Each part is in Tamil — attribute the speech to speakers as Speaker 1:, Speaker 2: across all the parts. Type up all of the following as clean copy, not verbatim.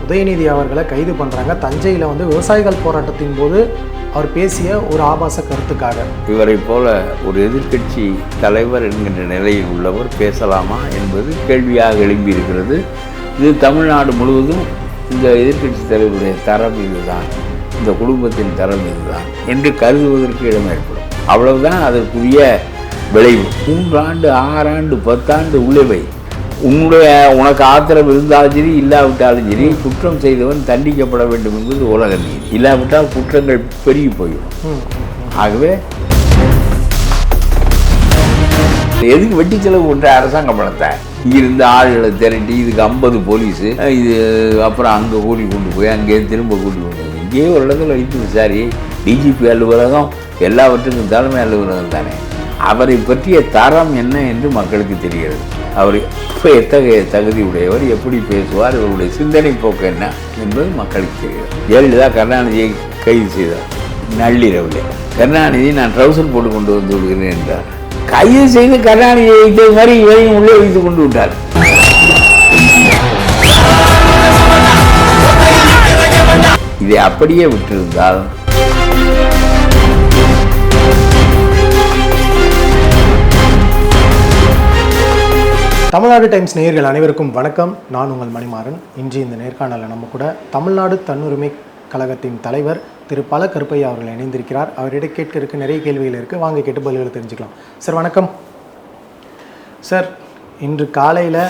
Speaker 1: உதயநிதி அவர்களை கைது பண்ணுறாங்க. தஞ்சையில் வந்து விவசாயிகள் போராட்டத்தின் போது அவர் பேசிய ஒரு ஆபாச கருத்துக்காக.
Speaker 2: இவரை போல ஒரு எதிர்க்கட்சி தலைவர் என்கின்ற நிலையில் உள்ளவர் பேசலாமா என்பது கேள்வியாக எழும்பியிருக்கிறது. இது தமிழ்நாடு முழுவதும் இந்த எதிர்க்கட்சி தலைவருடைய தரம் இதுதான், இந்த குடும்பத்தின் தரம் இதுதான் என்று கருதுவதற்கு இடம் ஏற்படும். அவ்வளவுதான் அதற்குரிய விளைவு. 3 ஆண்டு 6 ஆண்டு 10 ஆண்டு உள்ளவை. உனக்கு ஆத்திரம் இருந்தாலும் சரி இல்லாவிட்டாலும் சரி குற்றம் செய்தவன் தண்டிக்கப்பட வேண்டும் என்பது உலக நீதி. இல்லாவிட்டால் குற்றங்கள் பெருகி போயிடும். ஆகவே எதுக்கு வெட்டி செலவு பண்ணுற அரசாங்க பணத்தை இங்கிருந்து ஆளுகளை திரட்டி இதுக்கு 50 போலீஸு, இது அப்புறம் அங்கே கூட்டி கொண்டு போய் அங்கே திரும்ப கூட்டி கொண்டு போய் இங்கேயே ஒரு இடத்துல வைத்து விசாரி. டிஜிபி அலுவலகம் எல்லாவற்றுக்கும் தலைமை அலுவலகம் தானே. அவரை பற்றிய தரம் என்ன என்று மக்களுக்கு தெரிகிறது. அவர் இப்போ எத்தகைய தகுதி உடையவர், எப்படி பேசுவார், இவருடைய சிந்தனை போக்கு என்ன என்பது மக்களுக்கு தெரிகிறது. ஜெயலலிதா கருணாநிதியை கைது செய்தார் நள்ளிரவில். கருணாநிதி நான் ட்ரௌசர் போட்டு கொண்டு வந்து விடுகிறேன் என்றார். கைது செய்து கருணாநிதியை வைத்தது மாதிரி இவரையும் உள்ளே வைத்து கொண்டு விட்டார். இதை அப்படியே விட்டிருந்தால்
Speaker 1: தமிழ்நாடு டைம்ஸ் நேயர்கள் அனைவருக்கும் வணக்கம். நான் உங்கள் மணிமாறன். இன்று இந்த நேர்காணலில் நம்ம கூட தமிழ்நாடு தன்னுரிமை கழகத்தின் தலைவர் திரு பல கருப்பையா அவர்கள் இணைந்திருக்கிறார். அவரிடம் கேட்க இருக்க நிறைய கேள்விகள் இருக்குது. வாங்க கேட்டு பதில்களை தெரிஞ்சுக்கலாம். சார் வணக்கம். சார், இன்று காலையில்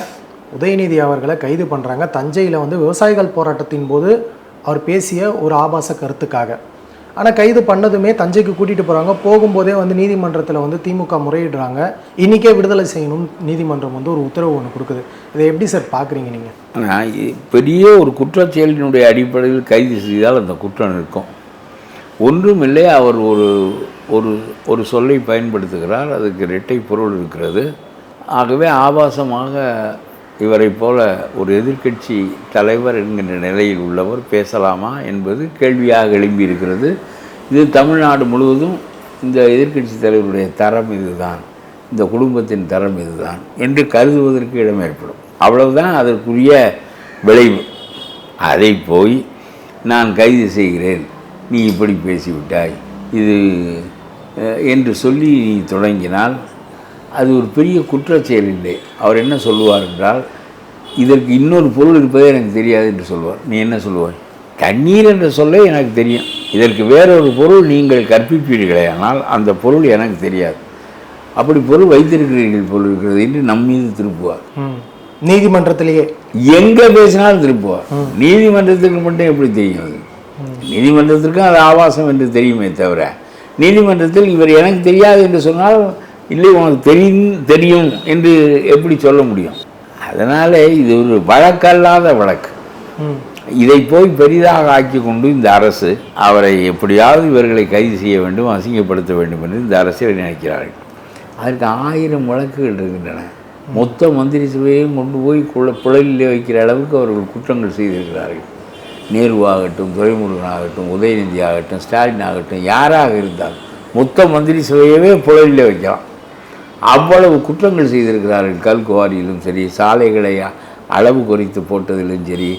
Speaker 1: உதயநிதி அவர்களை கைது பண்ணுறாங்க. தஞ்சையில் வந்து விவசாயிகள் போராட்டத்தின் போது அவர் பேசிய ஒரு ஆபாச கருத்துக்காக. ஆனால் கைது பண்ணதுமே தஞ்சைக்கு கூட்டிகிட்டு போகிறாங்க. போகும்போதே வந்து நீதிமன்றத்தில் வந்து திமுக முறையிடுறாங்க. இன்றைக்கே விடுதலை செய்யணும் நீதிமன்றம் வந்து ஒரு உத்தரவு ஒன்று கொடுக்குது. இதை எப்படி சார் பார்க்குறீங்க நீங்கள்?
Speaker 2: ஆனால் பெரிய ஒரு குற்றச்செயலினுடைய அடிப்படையில் கைது செய்தால் அந்த குற்றம் இருக்கும். ஒன்றுமில்லை, அவர் ஒரு ஒரு ஒரு சொல்லை பயன்படுத்துகிறார், அதுக்கு இரட்டை பொருள் இருக்கிறது. ஆகவே ஆபாசமாக இவரை போல ஒரு எதிர்க்கட்சி தலைவர் என்கின்ற நிலையில் உள்ளவர் பேசலாமா என்பது கேள்வியாக எழும்பியிருக்கிறது. இது தமிழ்நாடு முழுவதும் இந்த எதிர்க்கட்சி தலைவருடைய தரம் இதுதான், இந்த குடும்பத்தின் தரம் இதுதான் என்று கருதுவதற்கு இடம் ஏற்படும். அவ்வளவுதான் அதற்குரிய விளைவு. அதை போய் நான் கைது செய்கிறேன், நீ இப்படி பேசிவிட்டாய் இது என்று சொல்லி நீ தொடங்கினால் அது ஒரு பெரிய குற்றச்செயல் இல்லை. அவர் என்ன சொல்லுவார் என்றால், இதற்கு இன்னொரு பொருள் இருப்பதே எனக்கு தெரியாது என்று சொல்லுவார். நீ என்ன சொல்லுவாய்? கண்ணீர் என்ற சொல்ல எனக்கு தெரியும், இதற்கு வேறொரு பொருள் நீங்கள் கற்பிப்பீர்களே, ஆனால் அந்த பொருள் எனக்கு தெரியாது. அப்படி பொருள் வைத்திருக்கிறீர்கள் பொருள் இருக்கிறது என்று நம் மீது திருப்புவார்.
Speaker 1: நீதிமன்றத்திலேயே
Speaker 2: எங்கே பேசினாலும் திருப்புவார். நீதிமன்றத்துக்கு மட்டும் எப்படி தெரியும்? அது நீதிமன்றத்திற்கும் அது ஆபாசம் என்று தெரியுமே தவிர, நீதிமன்றத்தில் இவர் எனக்கு தெரியாது என்று சொன்னால் இல்லை உனக்கு தெரியும் என்று எப்படி சொல்ல முடியும்? அதனால் இது ஒரு வழக்கல்லாத வழக்கு. இதை போய் பெரிதாக ஆக்கி கொண்டு இந்த அரசு அவரை எப்படியாவது இவர்களை கைது செய்ய வேண்டும், அசிங்கப்படுத்த வேண்டும் என்று இந்த அரசியல் நினைக்கிறார்கள். அதற்கு 1000 வழக்குகள் இருக்கின்றன. மொத்த மந்திரி சபையையும் கொண்டு போய் புழலிலே வைக்கிற அளவுக்கு அவர்கள் குற்றங்கள் செய்திருக்கிறார்கள். நேரு ஆகட்டும், துரைமுருகன் ஆகட்டும், உதயநிதி ஆகட்டும், ஸ்டாலின் ஆகட்டும், யாராக இருந்தாலும் மொத்த மந்திரி சபையவே புழலிலே வைக்கலாம். அவ்வளவு குற்றங்கள் செய்திருக்கிறார்கள். கல்குவாரியிலும் சரி, சாலைகளை அளவு குறைத்து போட்டதிலும் சரி,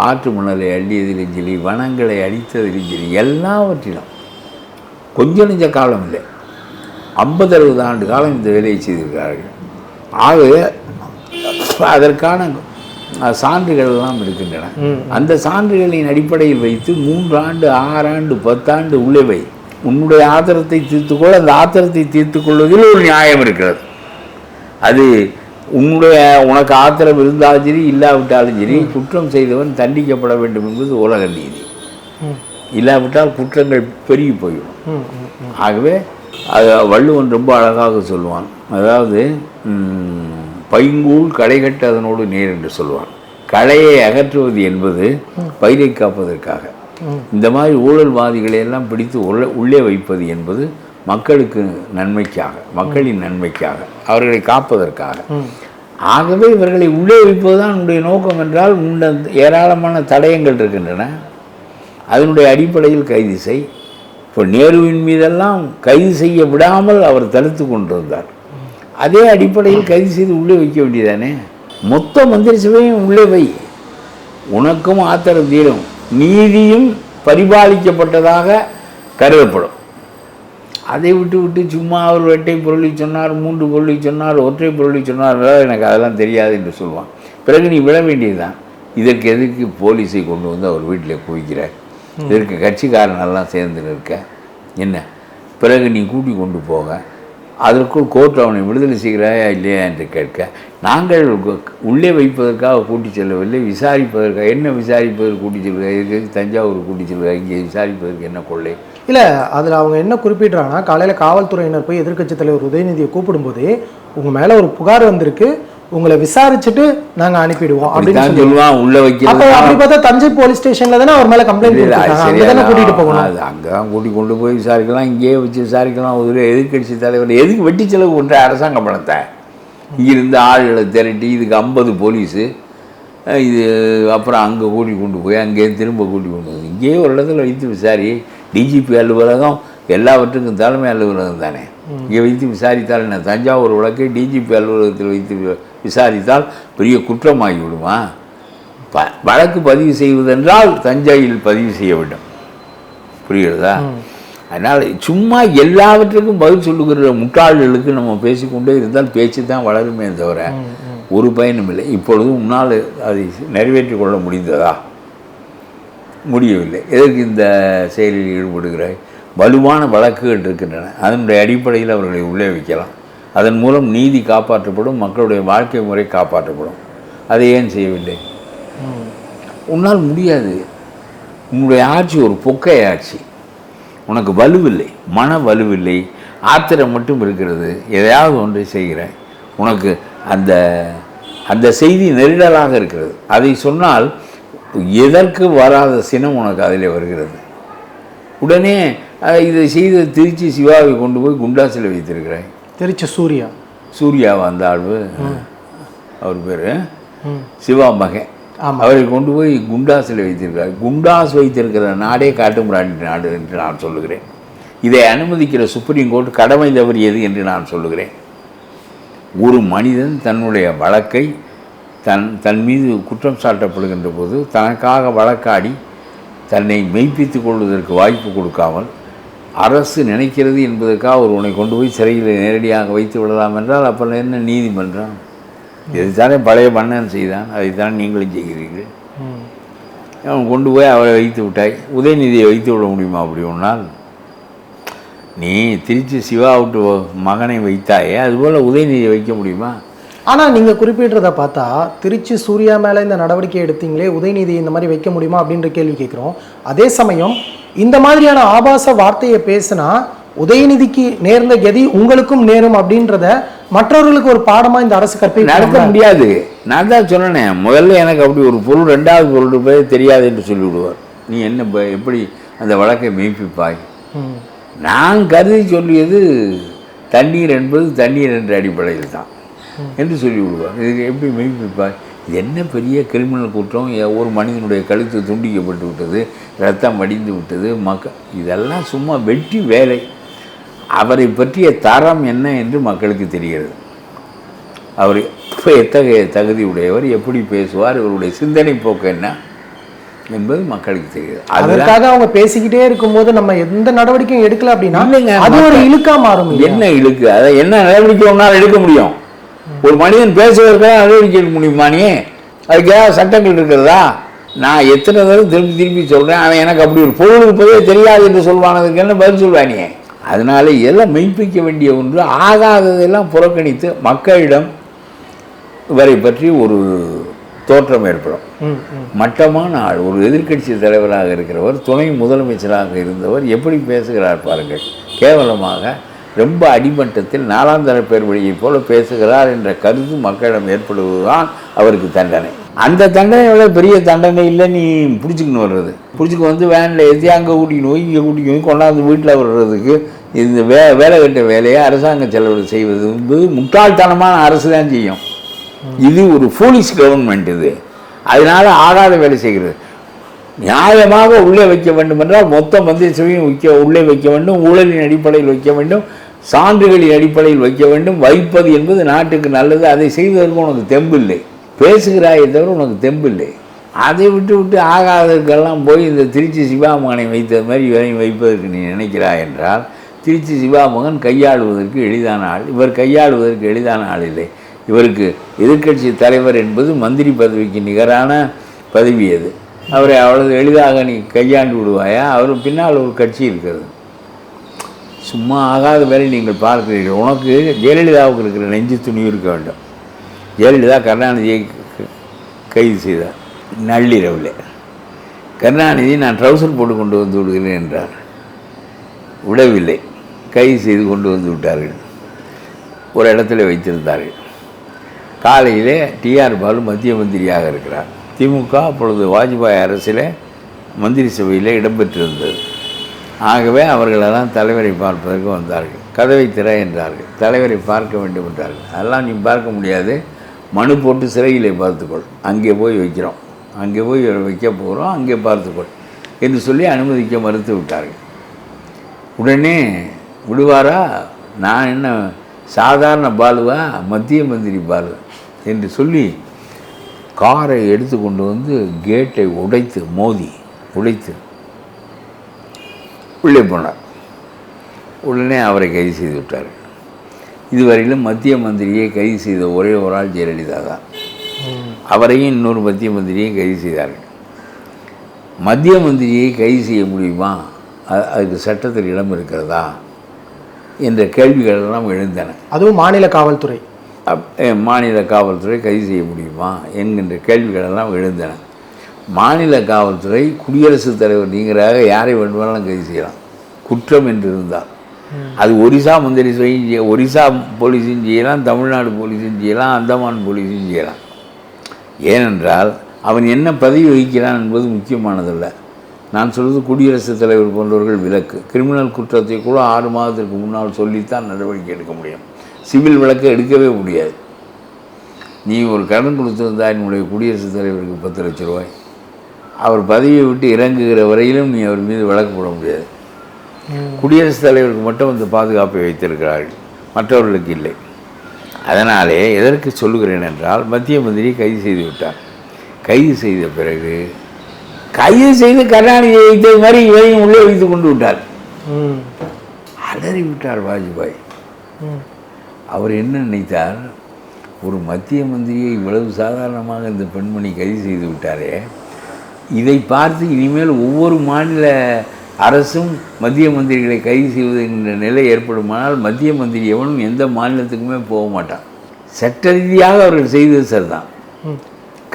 Speaker 2: ஆற்று மணலை அள்ளியதிலும் சரி, வனங்களை அழித்ததிலும் சரி, எல்லாவற்றிலும் கொஞ்சம் நெஞ்ச காலம் இல்லை, 50-60 ஆண்டு காலம் இந்த வேலையை செய்திருக்கிறார்கள். ஆகவே அதற்கான சான்றுகள் எல்லாம் இருக்கின்றன. அந்த சான்றுகளின் அடிப்படையில் வைத்து 3 ஆண்டு 6 ஆண்டு 10 ஆண்டு உள்ளவை. உன்னுடைய ஆத்திரத்தை தீர்த்துக்கொள்ள, அந்த ஆத்திரத்தை தீர்த்துக்கொள்வதில் ஒரு நியாயம் இருக்கிறது. அது உனக்கு ஆத்திரம் இருந்தாலும் சரி இல்லாவிட்டாலும் சரி குற்றம் செய்தவன் தண்டிக்கப்பட வேண்டும் என்பது உலக நீதி. இல்லாவிட்டால் குற்றங்கள் பெருகி போயிடும். ஆகவே அது வள்ளுவன் ரொம்ப அழகாக சொல்லுவான். அதாவது பைங்கூழ் களை கட்டு அதனோடு நேர் என்று சொல்லுவான். களையை அகற்றுவது என்பது பயிரை காப்பதற்காக. இந்த மாதிரி ஊழல்வாதிகளை எல்லாம் பிடித்து உள்ளே வைப்பது என்பது மக்களுக்கு நன்மைக்காக, மக்களின் நன்மைக்காக, அவர்களை காப்பதற்காக. ஆகவே இவர்களை உள்ளே வைப்பதுதான் உன்னுடைய நோக்கம் என்றால் ஏராளமான தடயங்கள் இருக்கின்றன. அதனுடைய அடிப்படையில் கைது செய். இப்போ நேருவின் மீதெல்லாம் கைது செய்ய விடாமல் அவர் தடுத்து கொண்டிருந்தார். அதே அடிப்படையில் கைது செய்து உள்ளே வைக்க வேண்டியதானே. மொத்த மந்திரி சபையும் உள்ளே வை. உனக்கும் ஆத்திரம் தீரும், நீதியும் பரிபாலிக்கப்பட்டதாக கருதப்படும். அதை விட்டு சும்மா அவர் வெட்டை பொருளை சொன்னார், 3 பொருளை சொன்னார், ஒற்றை பொருளை சொன்னார், எனக்கு அதெல்லாம் தெரியாது என்று சொல்லுவான். பிறகு நீ விட வேண்டியதுதான். இதற்கு எதுக்கு போலீஸை கொண்டு வந்து அவர் வீட்டில் குவிக்கிறார்? இதற்கு கட்சிக்காரனெல்லாம் சேர்ந்து இருக்க என்ன? பிறகு நீ கூட்டி கொண்டு போக, அதற்குள் கோர்ட் அவனை விடுதலை செய்கிறாயா இல்லையா என்று கேட்க, நாங்கள் உள்ளே வைப்பதற்காக கூட்டி செல்லவில்லை, விசாரிப்பதற்காக. என்ன விசாரிப்பதற்கு கூட்டி செல்கிறார்? இதுக்கு தஞ்சாவூர் கூட்டி செல்கிறார், இங்கே விசாரிப்பதற்கு என்ன கொள்ளை? இல்லை, அதில் அவங்க என்ன குறிப்பிட்றாங்கன்னா, காலையில் காவல்துறையினர் போய் எதிர்க்கட்சித் தலைவர் உதயநிதியை கூப்பிடும்போதே உங்கள் மேலே ஒரு புகார் வந்திருக்கு, உங்களை விசாரிச்சுட்டு நாங்கள் அனுப்பிடுவோம் அப்படின்னு சொல்லுவான். உள்ள வைக்கிறது அப்படி பார்த்தா தஞ்சை போலீஸ் ஸ்டேஷன்ல தானே அவர் மேலே கம்ப்ளைண்ட் கூட்டிகிட்டு போகணும். அது அங்கே தான் கொண்டு போய் விசாரிக்கலாம், இங்கேயே வச்சு விசாரிக்கலாம். ஒரு எதிர்க்கட்சி தலைவர் எதுக்கு வெட்டி செலவு பண்ணுற அரசாங்க பணத்தை? இங்கிருந்து ஆளுகளை திரட்டி இதுக்கு 50 போலீஸு, இது அப்புறம் அங்கே கொண்டு போய் அங்கேயே திரும்ப கொண்டு வந்து இங்கேயே ஒரு இடத்துல வைத்து விசாரி. டிஜிபி அலுவலகம் எல்லாவற்றுக்கும் தலைமை அலுவலகம் தானே, இங்கே வைத்து விசாரித்தால் என்ன? தஞ்சாவூர் வழக்கை டிஜிபி அலுவலகத்தில் வைத்து விசாரித்தால் பெரிய குற்றமாகி விடுமா? வழக்கு பதிவு செய்வதென்றால் தஞ்சையில் பதிவு செய்ய வேண்டும், புரிகிறதா? அதனால் சும்மா எல்லாவற்றுக்கும் பதில் சொல்லுகிற முட்டாள்களுக்கு நம்ம பேசிக்கொண்டே இருந்தால் பேச்சு தான் வளருமே தவிர ஒரு பயனும் இல்லை. இப்பொழுது உன்னால் அதை நிறைவேற்றி கொள்ள முடிந்ததா? முடியவில்லை. எதற்கு இந்த செயலில் ஈடுபடுகிறாய்? வலுவான வழக்குகள் இருக்கின்றன, அதனுடைய அடிப்படையில் அவர்களை உள்ளே வைக்கலாம். அதன் மூலம் நீதி காப்பாற்றப்படும், மக்களுடைய வாழ்க்கை முறை காப்பாற்றப்படும். அதை ஏன் செய்யவில்லை? உன்னால் முடியாது. உன்னுடைய ஆட்சி ஒரு பொக்கை ஆட்சி. உனக்கு வலுவில்லை, மன வலுவில்லை, ஆத்திரம் மட்டும் இருக்கிறது. எதையாவது ஒன்றை செய்கிறாய், உனக்கு அந்த அந்த செய்தி நெருடலாக இருக்கிறது. அதை சொன்னால் எதற்கு வராத சினம் உனக்கு அதிலே வருகிறது. உடனே இதை செய்த திருச்சி சிவாவை கொண்டு போய் குண்டாசில் வைத்திருக்கிறாய். திருச்சி சூர்யாவா அந்த ஆழ்வு, அவர் பேர் சிவா மகன், அவரை கொண்டு போய் குண்டாசில் வைத்திருக்கிறார். குண்டாஸ் வைத்திருக்கிற நாடே காட்டுமிராண்டி நாடு என்று நான் சொல்லுகிறேன். இதை அனுமதிக்கிற சுப்ரீம் கோர்ட் கடமை தவறியது என்று நான் சொல்லுகிறேன். ஒரு மனிதன் தன்னுடைய வழக்கை தன் மீது குற்றம் சாட்டப்படுகின்ற போது தனக்காக வழக்காடி தன்னை மெய்ப்பித்து கொள்வதற்கு வாய்ப்பு கொடுக்காமல் அரசு நினைக்கிறது என்பதற்காக ஒருவனை கொண்டு போய் சிறையில் நேரடியாக வைத்து விடலாம் என்றால் அப்புறம் என்ன நீதிமன்றம்? இதுதானே பழைய மன்னன் செய்தான், அதைத்தான் நீங்களும் செய்கிறீர்கள். அவன் கொண்டு போய் அவரை வைத்து விட்டாய். உதயநிதியை வைத்து விட முடியுமா? அப்படி ஒன்றால் நீ திருச்சி சிவா விட்டு மகனை வைத்தாயே, அதுபோல் உதயநிதியை வைக்க முடியுமா? ஆனால் நீங்கள் குறிப்பிட்றதை பார்த்தா திருச்சி சூர்யா மேலே இந்த நடவடிக்கை எடுத்தீங்களே, உதயநிதி இந்த மாதிரி வைக்க முடியுமா அப்படின்ற கேள்வி கேட்குறோம். அதே சமயம் இந்த மாதிரியான ஆபாச வார்த்தையை பேசினா உதயநிதிக்கு நேர்ந்த கதி உங்களுக்கும் நேரும் அப்படின்றத மற்றவர்களுக்கு ஒரு பாடமாக இந்த அரசு கற்பனை நடத்த முடியாது. நான் தான் சொன்னேன், முதல்ல எனக்கு அப்படி ஒரு பொருள், 2வது பொருள் பேர் தெரியாது என்று சொல்லிவிடுவார். நீ என்ன எப்படி அந்த வழக்கை மெய்ப்பிப்பாய்? நான் கருதி சொல்லியது தண்ணீர் என்பது தண்ணீர் என்ற அடிப்படையில் தான் என்று சொல்லிவிடுவார். இதுக்கு எப்படி மெய்ப்பிப்பாய்? இது என்ன பெரிய கிரிமினல் குற்றம்? ஒரு மனிதனுடைய கழுத்து துண்டிக்கப்பட்டு விட்டது, ரத்தம் வடிந்து விட்டது, இதெல்லாம் சும்மா வெட்டி வேலை. அவரை பற்றிய தரம் என்ன என்று மக்களுக்கு தெரிகிறது. அவர் இப்போ எத்தகைய தகுதி உடையவர், எப்படி பேசுவார், இவருடைய சிந்தனை போக்கு என்ன என்பது மக்களுக்கு தெரியுது. அதற்காக அவங்க பேசிக்கிட்டே இருக்கும்போது நம்ம எந்த நடவடிக்கையும் எடுக்கல அப்படின்னா அது ஒரு இழுக்கா மாறும். என்ன இழுக்கு? அதை என்ன நடவடிக்கை ஒன்றால் எடுக்க முடியும்? ஒரு மனிதன் பேசுவதற்காக நடவடிக்கை எடுக்க முடியுமா? நீ அதுக்காக சட்டங்கள் இருக்கிறதா? நான் எத்தனை தடவை திருப்பி சொல்கிறேன், அவன் எனக்கு அப்படி ஒரு பொருள் இருப்பதே தெரியாது என்று சொல்வானதுக்கு என்ன பதில் சொல்வானே? அதனால இதெல்லாம் மெய்ப்பிக்க வேண்டிய ஒன்று. ஆகாததெல்லாம் புறக்கணித்து மக்களிடம் இவரை பற்றி ஒரு தோற்றம் ஏற்படும். மட்டமான ஆள், ஒரு எதிர்க்கட்சி தலைவராக இருக்கிறவர், துணை முதலமைச்சராக இருந்தவர் எப்படி பேசுகிறார் பாருங்கள். கேவலமாக, ரொம்ப அடிமட்டத்தில் 4ஆம் தர பேர் வழியை போல பேசுகிறார் என்ற கருத்து மக்களிடம் ஏற்படுவதுதான் அவருக்கு தண்டனை. அந்த தண்டனை விட பெரிய தண்டனை இல்லை நீ பிடிச்சிக்கின்னு வர்றது. பிடிச்சிக்கு வந்து வேனில் ஏற்றி அங்கே கூட்டின்னு போய் இங்கே கூட்டின்னு போய் கொண்டாந்து வீட்டில் வர்றதுக்கு இந்த வேலை கட்ட வேலையை அரசாங்க செலவு செய்வது என்பது முட்டாள்தனமான அரசு தான் செய்யும். இது ஒரு ஃபூலிஷ் கவர்மெண்ட். இது அதனால ஆகாத வேலை செய்கிறது. நியாயமாக உள்ளே வைக்க வேண்டும் என்றால் மொத்த மந்திரிசபையும் உள்ளே வைக்க வேண்டும், ஊழலின் அடிப்படையில் வைக்க வேண்டும், சான்றுகளின் அடிப்படையில் வைக்க வேண்டும். வைப்பது என்பது நாட்டுக்கு நல்லது. அதை செய்வதற்கு உனக்கு தெம்பில்லை. பேசுகிறாயே தவிர உனக்கு தெம்பில்லை. அதை விட்டு ஆகாததுக்கெல்லாம் போய் இந்த திருச்சி சிவாமகனை வைத்தது மாதிரி இவரையும் வைப்பதற்கு நீ நினைக்கிறாய் என்றால், திருச்சி சிவாமகன் கையாளுவதற்கு எளிதான ஆள். இவர் கையாளுவதற்கு எளிதான ஆள் இல்லை. இவருக்கு எதிர்க்கட்சி தலைவர் என்பது மந்திரி பதவிக்கு நிகரான பதவி அது. அவரை அவ்வளவு எளிதாக நீ கையாண்டு விடுவாயா? அவர் பின்னால் ஒரு கட்சி இருக்கிறது. சும்மா ஆகாத வேலை நீங்கள் பார்க்கிறீர்கள். உனக்கு ஜெயலலிதாவுக்கு இருக்கிற நெஞ்சு துணிவு இருக்க வேண்டும். ஜெயலலிதா கருணாநிதியை கைது செய்தார் நள்ளிரவில். கருணாநிதி நான் ட்ரௌசர் போட்டு கொண்டு வந்து விடுகிறேன் என்றார். விடவில்லை, கைது செய்து கொண்டு வந்து விட்டார்கள். ஒரு இடத்துல வைத்திருந்தார்கள். காலையிலே டிஆர் பாலு மத்திய மந்திரியாக இருக்கிறார். திமுக அப்பொழுது வாஜ்பாய் அரசில் மந்திரி சபையில் இடம்பெற்றிருந்தது. ஆகவே அவர்களெல்லாம் தலைவரை பார்ப்பதற்கு வந்தார்கள். கதவை திற என்றார்கள். தலைவரை பார்க்க வேண்டும் என்றார்கள். அதெல்லாம் நீ பார்க்க முடியாது, மனு போட்டு சிறையிலே பார்த்துக்கொள், அங்கே போய் வைக்கிறோம், அங்கே போய் வைக்க போகிறோம், அங்கே பார்த்துக்கொள் என்று சொல்லி அனுமதிக்க மறுத்து விட்டார்கள். உடனே விடுவாரா? நான் என்ன சாதாரண பாலுவா, மத்திய மந்திரி பாலு என்று சொல்லி காரை எடுத்து கொண்டு வந்து கேட்டை உடைத்து உள்ளே போனார். உடனே அவரை கைது செய்து விட்டார்கள். இதுவரையிலும் மத்திய மந்திரியை கைது செய்த ஒரே ஒரு ஆள் ஜெயலலிதா தான். அவரையும் இன்னொரு மத்திய மந்திரியை கைது செய்தார்கள். மத்திய மந்திரியை கைது செய்ய முடியுமா, அதுக்கு சட்டத்தில் இடம் இருக்கிறதா என்ற கேள்விகள் எல்லாம் எழுந்தன.
Speaker 1: அதுவும் மாநில காவல்துறை
Speaker 2: கைது செய்ய முடியுமா என்கின்ற கேள்விகள் எல்லாம் எழுந்தன. மாநில காவல்துறை குடியரசுத் தலைவர் நீங்களாக யாரை வேண்டுமானாலும் கைது செய்யலாம், குற்றம் என்று இருந்தால். அது ஒரிசா மந்திரி ஒரிசா போலீஸும் செய்யலாம், தமிழ்நாடு போலீஸும் செய்யலாம், அந்தமான் போலீஸும் செய்யலாம். ஏனென்றால் அவன் என்ன பதவி வகிக்கிறான் என்பது முக்கியமானதல்ல. நான் சொல்வது குடியரசுத் தலைவர் போன்றவர்கள் விலக்கு. கிரிமினல் குற்றத்தை கூட 6 மாதத்திற்கு முன்னால் சொல்லித்தான் நடவடிக்கை எடுக்க முடியும். சிவில் வழக்கு எடுக்கவே முடியாது. நீ ஒரு கடன் கொடுத்திருந்தா என்னுடைய குடியரசுத் தலைவருக்கு 10 லட்ச ரூபாய், அவர் பதவியை விட்டு இறங்குகிற வரையிலும் நீ அவர் மீது வழக்கு போட முடியாது. குடியரசுத் தலைவருக்கு மட்டும் அந்த பாதுகாப்பை வைத்திருக்கிறார்கள், மற்றவர்களுக்கு இல்லை. அதனாலே எதற்கு சொல்லுகிறேன் என்றால், மத்திய மந்திரி கைது செய்து விட்டார். கைது செய்த பிறகு கைது செய்து கருணாநிதியை வைத்தது மாதிரி இவரையும் உள்ளே வைத்து கொண்டு விட்டார். அலறி விட்டார் வாஜ்பாய். அவர் என்ன நினைத்தார், ஒரு மத்திய மந்திரியை இவ்வளவு சாதாரணமாக இந்த பெண்மணி கைது செய்து விட்டாரே, இதை பார்த்து இனிமேல் ஒவ்வொரு மாநில அரசும் மத்திய மந்திரிகளை கைது செய்வது என்ற நிலை ஏற்படுமானால் மத்திய மந்திரி எவனும் எந்த மாநிலத்துக்குமே போக மாட்டான். சட்ட ரீதியாக அவர்கள் செய்தது சரிதான்.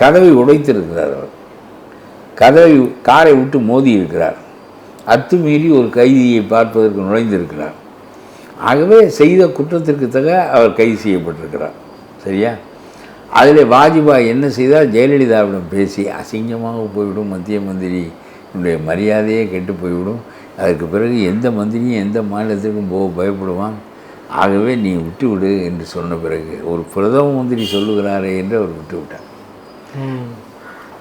Speaker 2: கதவை உடைத்திருக்கிறார். அவர் காரை விட்டு மோதி இருக்கிறார். அத்துமீறி ஒரு கைதியை பார்ப்பதற்கு நுழைந்திருக்கிறார். ஆகவே செய்த குற்றத்திற்கு தக்க அவர் கைது செய்யப்பட்டிருக்கிறார். சரியா? அதில் வாஜ்பாய் என்ன செய்தால், ஜெயலலிதாவிடம் பேசி அசிங்கமாக போய்விடும், மத்திய மந்திரியினுடைய மரியாதையே கெட்டு போய்விடும், அதற்கு பிறகு எந்த மந்திரியும் எந்த மாநிலத்திற்கும் போக பயப்படுவான், ஆகவே நீ விட்டுவிடு என்று சொன்ன பிறகு ஒரு பிரதம மந்திரி சொல்லுகிறாரே என்று அவர் விட்டு விட்டார்.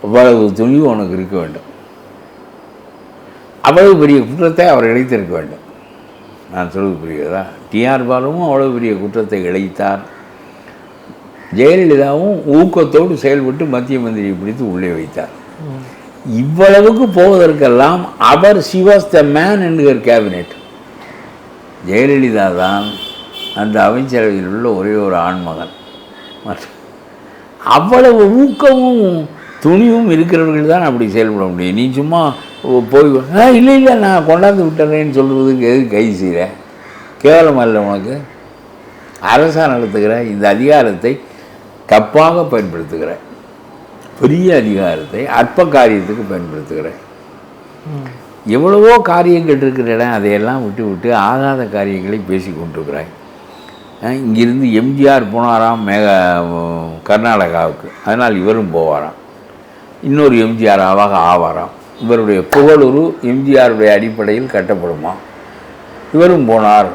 Speaker 2: அவ்வளவு துணிவு உனக்கு இருக்க வேண்டும், அவ்வளவு பெரிய குற்றத்தை அவர் இழைத்திருக்க வேண்டும். நான் சொல்வது புரிகிறதா? டிஆர் பாலுவும் அவ்வளவு பெரிய குற்றத்தை இழைத்தார். ஜெயலலிதாவும் ஊக்கத்தோடு செயல்பட்டு மத்திய மந்திரியை பிடித்து உள்ளே வைத்தார். இவ்வளவுக்கு போவதற்கெல்லாம் அவர் ஷி வாஸ் த மேன் என்கிற கேபினெட். ஜெயலலிதா தான் அந்த அமைச்சரவையில் உள்ள ஒரே ஒரு ஆண்மகன். அவ்வளவு ஊக்கமும் துணிவும் இருக்கிறவர்கள் தான் அப்படி செயல்பட முடியும். நீ சும்மா போய் இல்லை நான் கொண்டாந்து விட்டுறேன்னு சொல்கிறதுக்கு எதுக்கு கைது செய்கிறேன்? கேவலம் அல்ல உனக்கு? அரசாங்கம் நடத்துகிற இந்த அதிகாரத்தை தப்பாக பயன்படுத்துகிற, பெரிய அதிகாரத்தை அற்ப காரியத்துக்கு பயன்படுத்துகிற. எவ்வளவோ காரியங்கள் இருக்கிற இடம், அதையெல்லாம் விட்டு ஆகாத காரியங்களை பேசி கொண்டிருக்கிறாய். இங்கிருந்து எம்ஜிஆர் போனாராம் கர்நாடகாவுக்கு, அதனால் இவரும் போவாராம். இன்னொரு எம்ஜிஆர் ஆவாராம். இவருடைய புகழூர் எம்ஜிஆருடைய அடிப்படையில் கட்டப்படுமா? இவரும் போனார்,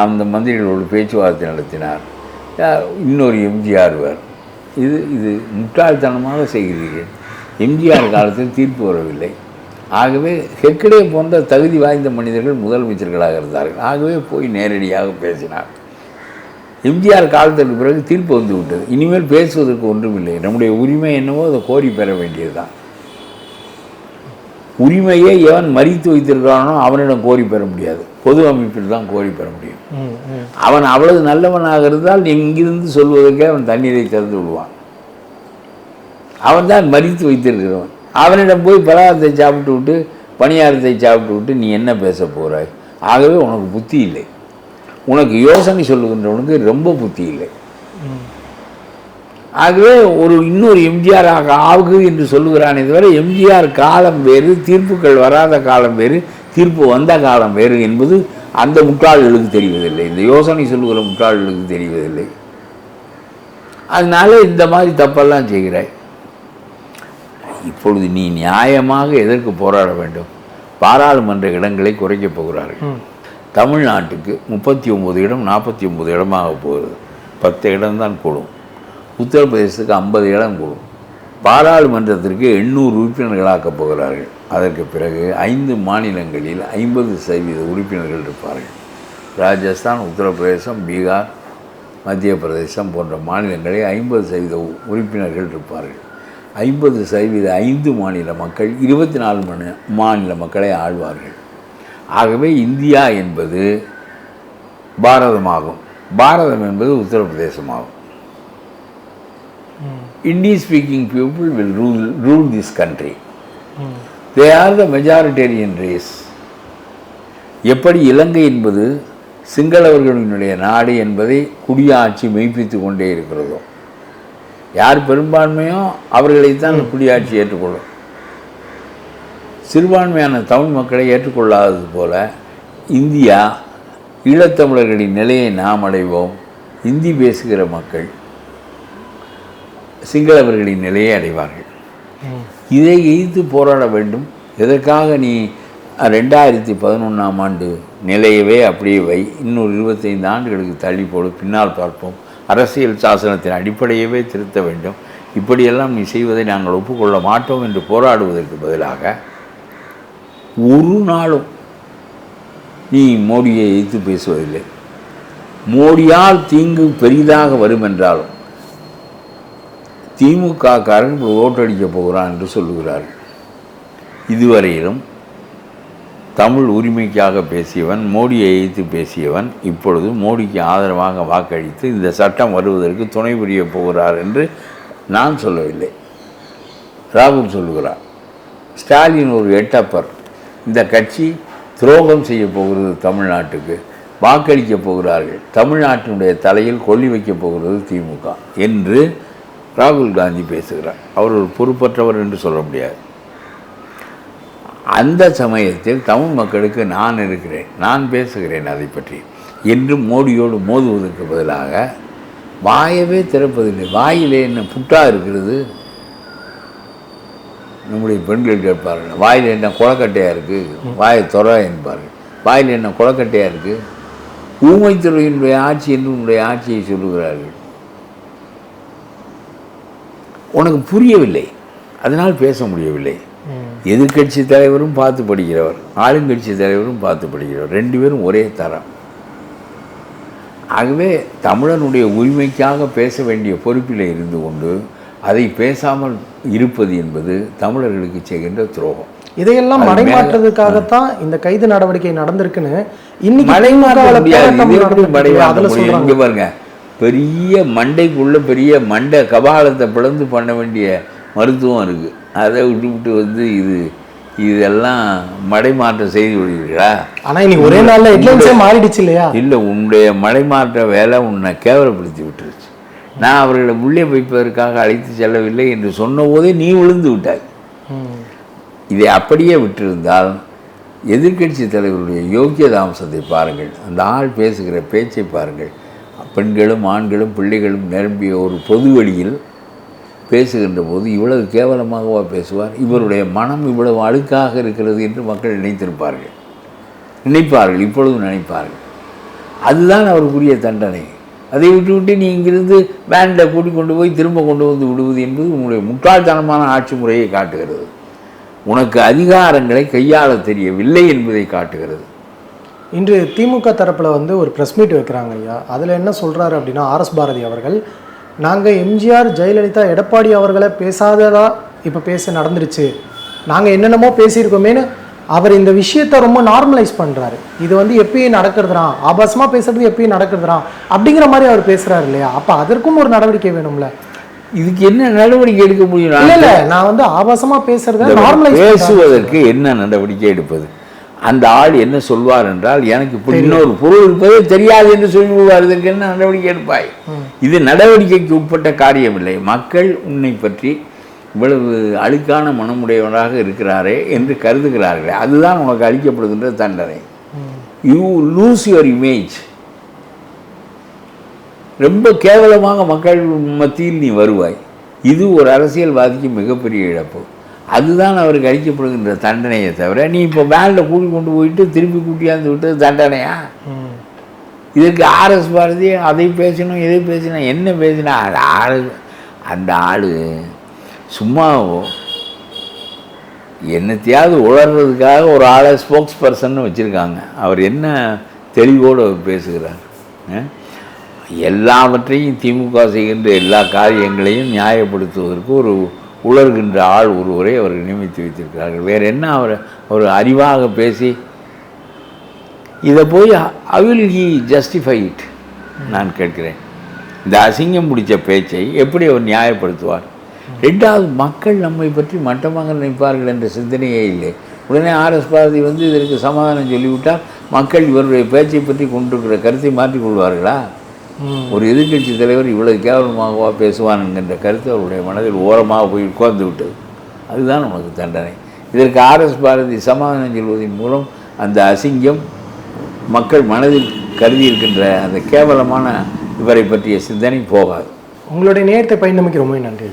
Speaker 2: அந்த மந்திரிகளோடு பேச்சுவார்த்தை நடத்தினார். இன்னொரு எம்ஜிஆர் வேறு. இது முட்டாள்தனமாக செய்கிறீர்கள். எம்ஜிஆர் காலத்தில் தீர்ப்பு வரவில்லை. ஆகவே ஹெக்கடே போன்ற தகுதி வாய்ந்த மனிதர்கள் முதலமைச்சர்களாக இருந்தார்கள். ஆகவே போய் நேரடியாக பேசினார். எம்ஜிஆர் காலத்திற்கு பிறகு தீர்ப்பு வந்து விட்டது. இனிமேல் பேசுவதற்கு ஒன்றுமில்லை. நம்முடைய உரிமை என்னவோ அதை கோரி பெற வேண்டியதுதான். உரிமையை எவன் மறித்து வைத்திருக்கிறானோ அவனிடம் கோரி பெற முடியாது, பொது அமைப்பில் தான் கோரி பெற முடியும். அவன் அவ்வளவு நல்லவனாக இருந்தால் இங்கிருந்து சொல்வதற்கே அவன் தண்ணீரை திறந்து விடுவான். அவன் தான் மறித்து வைத்திருக்கிறவன். அவனிடம் போய் பலகாரத்தை சாப்பிட்டு விட்டு பணியாரத்தை சாப்பிட்டு விட்டு நீ என்ன பேச போகிறாய்? ஆகவே உனக்கு புத்தி இல்லை. உனக்கு யோசனை சொல்லுகின்றவனுக்கு ரொம்ப புத்தி இல்லை. ஆகவே இன்னொரு எம்ஜிஆர் ஆகு என்று சொல்லுகிறானே தவிர எம்ஜிஆர் காலம் வேறு, தீர்ப்புகள் வராத காலம் வேறு, தீர்ப்பு வந்த காலம் வேறு என்பது அந்த முட்டாள்களுக்கு தெரிவதில்லை, இந்த யோசனை சொல்லுகிற முட்டாள்களுக்கு தெரிவதில்லை. அதனால இந்த மாதிரி தப்பெல்லாம் செய்கிறாய். இப்பொழுது நீ நியாயமாக எதற்கு போராட வேண்டும்? பாராளுமன்ற இடங்களை குறைக்கப் போகிறார்கள். தமிழ்நாட்டுக்கு 39 இடம் 49 இடமாக போகிறது. 10 இடம்தான் கூடும். உத்தரப்பிரதேசத்துக்கு 50 இடம் கூடும். பாராளுமன்றத்திற்கு 800 உறுப்பினர்களாக்கப் போகிறார்கள். அதற்கு பிறகு 5 மாநிலங்களில் 50% உறுப்பினர்கள் இருப்பார்கள். ராஜஸ்தான், உத்தரப்பிரதேசம், பீகார், மத்திய பிரதேசம் போன்ற மாநிலங்களில் 50% உறுப்பினர்கள் இருப்பார்கள். 50% 5 மாநில மக்கள் 24 மாநில மக்களை ஆழ்வார்கள். ஆகவே இந்தியா என்பது பாரதமாகும், பாரதம் என்பது உத்தரப்பிரதேசமாகும். Hindi speaking people will rule this country. They are the majoritarian race. எப்படி இலங்கை என்பது சிங்களவர்களினுடைய நாடு என்பதை குடியாட்சி மெய்ப்பித்து கொண்டே இருக்கிறதோ, யார் பெரும்பான்மையோ அவர்களைத்தான் குடியாட்சி ஏற்றுக்கொள்ளும். சிறுபான்மையான தமிழ் மக்களை ஏற்றுக்கொள்ளாதது போல இந்தியா ஈழத்தமிழர்களின் நிலையை நாம் அடைவோம். இந்தி பேசுகிற மக்கள் சிங்களவர்களின் நிலையை அடைவார்கள். இதை எதிர்த்து போராட வேண்டும். எதற்காக நீ 2011ஆம் ஆண்டு நிலையவே அப்படியே வை, இன்னொரு 25 ஆண்டுகளுக்கு தள்ளி போடு, பின்னால் பார்ப்போம், அரசியல் சாசனத்தின் அடிப்படையவே திருத்த வேண்டும், இப்படியெல்லாம் நீ செய்வதை நாங்கள் ஒப்புக்கொள்ள மாட்டோம் என்று போராடுவதற்கு பதிலாக ஒரு நாளும் நீ மோடியை எதிர்த்து பேசுவதில்லை. மோடியால் தீங்கு பெரிதாக வரும் என்றாலும் திமுக காரன் ஓட்டடிக்க போகிறான் என்று சொல்லுகிறார்கள். இதுவரையிலும் தமிழ் உரிமைக்காக பேசியவன், மோடியை எதிர்த்து பேசியவன், இப்பொழுது மோடிக்கு ஆதரவாக வாக்களித்து இந்த சட்டம் வருவதற்கு துணை புரிய போகிறார் என்று நான் சொல்லவில்லை, ராகுல் சொல்லுகிறார். ஸ்டாலின் ஒரு எட்டப்பர், இந்த கட்சி துரோகம் செய்ய போகிறது, தமிழ்நாட்டுக்கு வாக்களிக்க போகிறார்கள், தமிழ்நாட்டினுடைய தலையில் கொல்லி வைக்கப் போகிறது திமுக என்று ராகுல் காந்தி பேசுகிறார். அவர் ஒரு பொறுப்பற்றவர் என்று சொல்ல முடியாது. அந்த சமயத்தில் தமிழ் மக்களுக்கு நான் இருக்கிறேன், நான் பேசுகிறேன் அதை பற்றி என்று மோடியோடு மோதுவதற்கு பதிலாக வாயவே திறப்பதில்லை. வாயிலே என்ன புட்டா இருக்கிறது? நம்முடைய பெண்கள் கேட்பார்கள், வாயில் என்ன குளக்கட்டையாக இருக்குது, வாயை தொற என்பார்கள். வாயில் என்ன குளக்கட்டையாக இருக்குது? ஊமைத்துறையினுடைய ஆட்சி என்று உன்னுடைய ஆட்சியை சொல்லுகிறார்கள். உனக்கு புரியவில்லை, அதனால் பேச முடியவில்லை. எதிர்கட்சி தலைவரும் பார்த்து படிக்கிறவர், ஆளுங்கட்சி தலைவரும் பார்த்து படிக்கிறவர், 2 பேரும் ஒரே தரம். ஆகவே தமிழனுடைய உரிமைக்காக பேச வேண்டிய பொறுப்பில் இருந்து கொண்டு அதை பேசாமல் இருப்பது என்பது தமிழர்களுக்கு செய்கின்ற துரோகம்.
Speaker 1: இதையெல்லாம் மடைமாற்றதுக்காகத்தான் இந்த கைது நடவடிக்கை நடந்திருக்குன்னு இன்னைக்கு
Speaker 2: இங்க பாருங்க, பெரிய மண்டைக்குள்ள பெரிய மண்டை கபாலத்தை பிளந்து பண்ண வேண்டிய மருத்துவம் இருக்குது. அதை விட்டு இதெல்லாம் மடைமாற்ற செய்து விடுவீர்களா?
Speaker 1: ஆனால் இன்னைக்கு ஒரே நாளில் ஹெட்லைன்ஸே மாறிடுச்சு இல்லையா?
Speaker 2: இல்லை, உன்னுடைய மடைமாற்ற வேலை உன்னை கேவலப்படுத்தி விட்டுருச்சு. நான் அவர்களை உள்ளே வைப்பதற்காக அழைத்து செல்லவில்லை என்று சொன்ன போதே நீ விழுந்து விட்டாய். இதை அப்படியே விட்டிருந்தால் எதிர்கட்சி தலைவருடைய யோக்கியதாம்சத்தை பாருங்கள், அந்த ஆள் பேசுகிற பேச்சை பாருங்கள். பெண்களும் ஆண்களும் பிள்ளைகளும் நிரம்பிய ஒரு பொது வழியில் பேசுகின்ற போது இவ்வளவு கேவலமாகவா பேசுவார்? இவருடைய மனம் இவ்வளவு அழுக்காக இருக்கிறது என்று மக்கள் நினைப்பார்கள், இப்பொழுதும் நினைப்பார்கள். அதுதான் அவருக்குரிய தண்டனை. அதை விட்டு நீ இங்கிருந்து வேனில் கூட்டிக் கொண்டு போய் திரும்ப கொண்டு வந்து விடுவது என்பது உன்னுடைய முட்டாள்தனமான ஆட்சி முறையை காட்டுகிறது. உனக்கு அதிகாரங்களை கையாள தெரியவில்லை என்பதை காட்டுகிறது.
Speaker 1: இன்று திமுக தரப்பில் வந்து ஒரு ப்ரெஸ் மீட் வைக்கிறாங்க ஐயா. அதில் என்ன சொல்கிறாரு அப்படின்னா, ஆர்எஸ் பாரதி அவர்கள், நாங்கள் எம்ஜிஆர், ஜெயலலிதா, எடப்பாடி அவர்களை பேசாததா இப்போ பேச நடந்துருச்சு, நாங்கள் என்னென்னமோ பேசியிருக்கோமேனு அவர் இந்த விஷயத்தை ரொம்ப நார்மலைஸ் பண்ணுறாரு. இது வந்து எப்பயும் நடக்கிறதுறான், ஆபாசமாக பேசுறது எப்பயும் நடக்கிறதுறான் அப்படிங்கிற மாதிரி அவர் பேசுகிறாரு இல்லையா? அப்போ அதற்கும் ஒரு நடவடிக்கை வேணும்ல.
Speaker 2: இதுக்கு என்ன நடவடிக்கை எடுக்க முடியும்?
Speaker 1: இல்லை, நான் வந்து ஆபாசமாக பேசுறத நார்மலைஸ்
Speaker 2: பேசுவதற்கு என்ன நடவடிக்கை எடுப்பது? அந்த ஆள் என்ன சொல்வார் என்றால், எனக்கு இப்படி இன்னொரு பொருள் இருப்பதே தெரியாது என்று சொல்லிவிடுவார். இதற்கு என்ன நடவடிக்கை எடுப்பாய்? இது நடவடிக்கைக்கு உட்பட்ட காரியம் இல்லை. மக்கள் உன்னை பற்றி இவ்வளவு அழுக்கான மனமுடையவராக இருக்கிறாரே என்று கருதுகிறார்களே, அதுதான் உனக்கு அளிக்கப்படுகின்ற தண்டனை. You lose your image. ரொம்ப கேவலமாக மக்கள் மத்தியில் நீ வருவாய். இது ஒரு அரசியல்வாதிக்கு மிகப்பெரிய இழப்பு. அதுதான் அவருக்கு அளிக்கப்படுகின்ற தண்டனையை தவிர, நீ இப்போ வேனில் கூட்டி கொண்டு போயிட்டு திருப்பி கூட்டியாந்து விட்டது தண்டனையா? இதற்கு ஆர்எஸ் பாரதி அதை பேசணும் இதை பேசினா என்ன பேசினா? அந்த ஆள் சும்மா என்னத்தையாவது உளர்றதுக்காக ஒரு ஆளை ஸ்போக்ஸ் பர்சன் வச்சுருக்காங்க. அவர் என்ன தெளிவோடு அவர் பேசுகிறார். எல்லாவற்றையும் திமுக செய்கின்ற எல்லா காரியங்களையும் நியாயப்படுத்துவதற்கு ஒரு உலர்கின்ற ஆள் ஒருவரை அவர்கள் நியமித்து வைத்திருக்கிறார்கள். வேறு என்ன அவர் அறிவாக பேசி இதை போய் அவில் ஹி ஜஸ்டிஃபை இட்? நான் கேட்கிறேன். இந்த அசிங்கம் பிடிச்ச பேச்சை எப்படி அவர் நியாயப்படுத்துவார்? ரெண்டாவது, மக்கள் நம்மை பற்றி மட்டமாக நினைப்பார்கள் என்ற சிந்தனையே இல்லை. உடனே ஆர்எஸ் பாரதி வந்து இதற்கு சமாதானம் சொல்லிவிட்டால் மக்கள் இவருடைய பேச்சை பற்றி கொண்டிருக்கிற கருத்தை மாற்றிக்கொள்வார்களா? ஒரு எதிர்கட்சி தலைவர் இவ்வளவு கேவலமாகவா பேசுவான் என்கின்ற கருத்து அவருடைய மனதில் ஓரமாக போய் உட்கார்ந்து விட்டது. அதுதான் நமக்கு தண்டனை. இதற்கு ஆர்எஸ் பாரதி சமாதானம் சொல்வதன் மூலம் அந்த அசிங்கம் மக்கள் மனதில் கருதி இருக்கின்ற அந்த கேவலமான இவரை பற்றிய சிந்தனை போகாது.
Speaker 1: உங்களுடைய நேரத்தை பயந்தமைக்கு ரொம்ப நன்றி.